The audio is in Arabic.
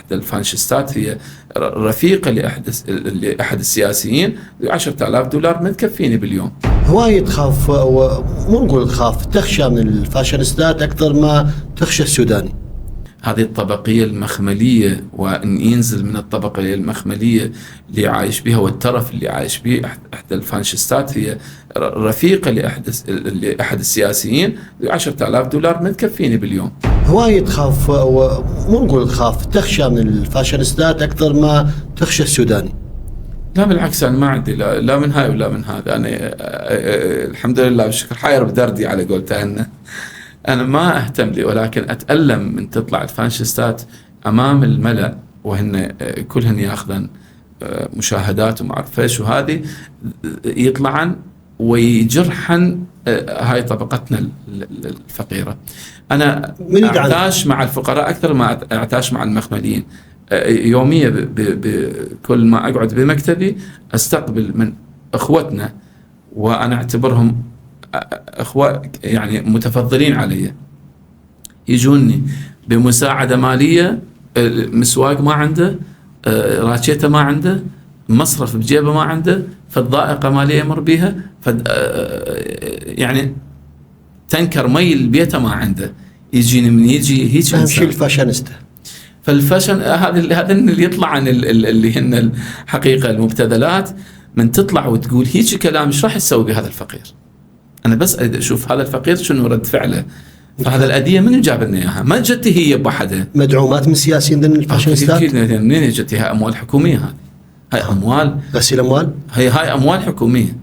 إحدى الفانشستات هي رفيقة لأحد السياسيين، $10,000 ما تكفيني باليوم. هواية تخاف، مو نقول تخاف، تخشى من الفاشينيستات أكثر ما تخشى السوداني. هذه الطبقية المخملية، وأن ينزل من الطبقة المخملية اللي عايش بها والترف اللي عايش به إحدى الفانشستات هي رفيقة لأحد السياسيين، $10,000 ما تكفيني باليوم. هواية تخاف، مو نقول تخاف، تخشى من الفاشينيستات أكثر ما تخشى السوداني. لا بالعكس، أنا ما عندي لا من هاي ولا من هذا. أنا الحمد لله بالشكر حاير بدردي على قولتها. أنا ما أهتم لي، ولكن أتألم من تطلع الفانشستات أمام الملأ وهن كلهن يأخذن مشاهدات وما أعرف إيش، وهذه يطلعن ويجرحن هاي طبقتنا الفقيرة. أنا أعتاش مع الفقراء أكثر ما أعتاش مع المخمليين. يوميا بكل ما أقعد بمكتبي أستقبل من أخوتنا، وأنا أعتبرهم أخوة يعني متفضلين علي، يجوني بمساعدة مالية، مسواق ما عنده، راتشيته ما عنده، مصرف بجيبه ما عنده، فالضائقة مالية يمر بيها، يعني تنكر مي البيت ما عنده، يجيني من يجي هيك شيء الفاشينيستا. فالفاشن هذا اللي يطلع عن اللي هن الحقيقة المبتذلات، من تطلع وتقول هيك كلام ايش راح يسوي بهذا الفقير؟ أنا بس أريد أشوف هذا الفقير شنو رد فعله. فهذا الأدية من جاب لنا إياها؟ ما جت هي بوحدها، مدعومات من سياسيين ضمن الفاشينيستات. منين جت؟ هاي أموال حكومية، هاي أموال غسيل أموال، هاي أموال حكومية.